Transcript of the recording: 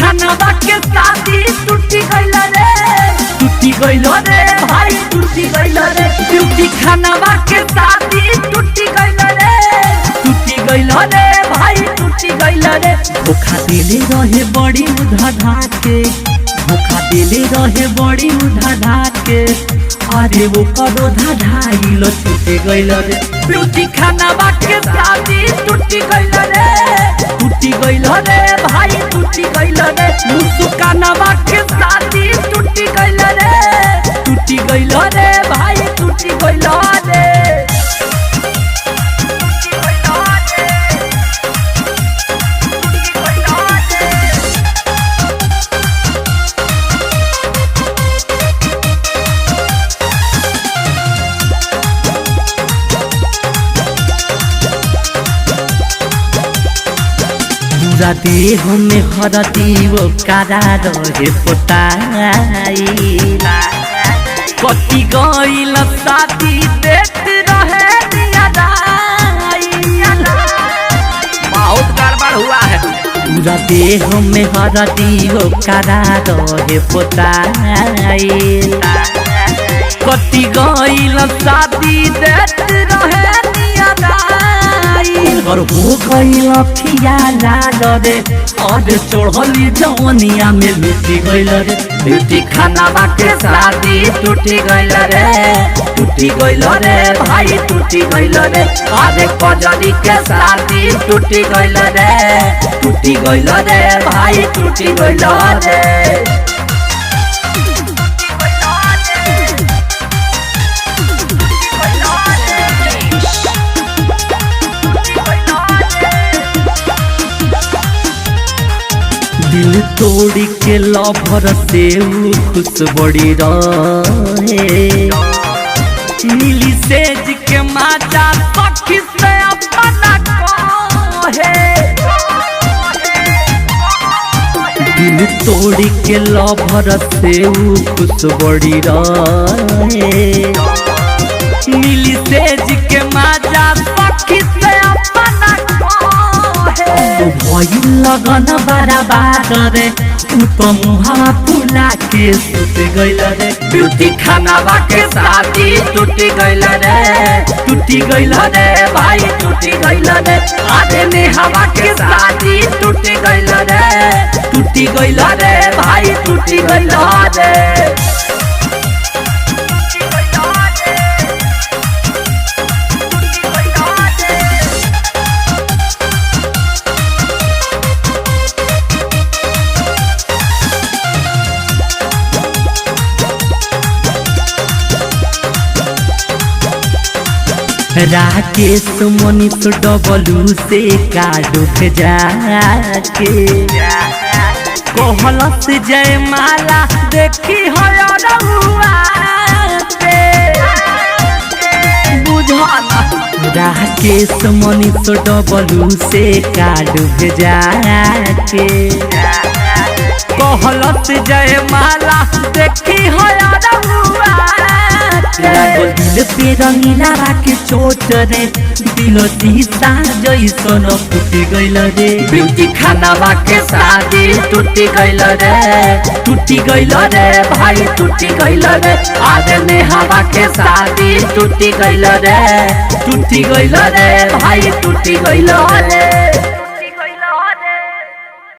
खाना के शादी टूटी गइल रे, टूटी गइल रे भाई टूटी गइल रे। ब्यूटी खाना के शादी टूटी गइल रे, टूटी गइल रे भाई टूटी गइल रे। धोखा देले रहे बड़ी उधा के, धोखा देले रहे बड़ी उधा के। अरे वो करो धाइलो छूटे गइल रे। ब्यूटी खाना के शादी टूटी गइल रे, टूटी गइल रे भाई टूटी गइल रे। मुस्काना के शादी टूटी गइल रे, टूटी गइल रे भाई टूटी गइल रे। पूरा देह में हरदी वो कारा रहे पोताई। कटी गइल शादी देख रहे बहुत गड़बड़ हुआ है। पूरा देह में हरदी वो कारा रहे पोताई। कटी गइल शादी देख रहे और हो गइल फिया लाल रे। और चढ़ली जवनिया में मिटी गइल रे। ब्यूटी खाना के शादी टूटी गइल रे, टूटी गइल रे भाई टूटी गइल रे। अरे कजरी के शादी टूटी गइल रे, टूटी गइल रे भाई टूटी गइल रे। दिल तोड़ी के लभर से खुश बड़ी रहे। नीली सेज के माजा सखी से अपना कहे। दिल तोड़ी के लभर से खुश बड़ी रहे। नीली सेज के माजा सखी से अपना भइल लगन बराबर रे। तो मुहावा फुला के सुत गइल रे। ब्यूटी खाना के शादी टूटी गइल रे, टूटी गइल रे भाई टूटी गइल रे। अरे नेहावा के शादी टूटी गइल रे, टूटी गइल रे भाई टूटी गइल रे। राकेश मनीष डबलू से काडू जाके कहलस जय माला देखी हो बुझना। राकेश मनीष डबलू से काडू जाके कहलस जय माला देखी हो दिल पे रंगीला के चोट रे। दिल शीशा जैसन फूट गइल रे। ब्यूटी खाना के शादी टूटी गइल रे, टूटी गइल रे भाई टूटी गइल रे। आगे नेहावा के शादी टूटी गइल रे, टूटी गइल रे भाई टूटी गइल रे।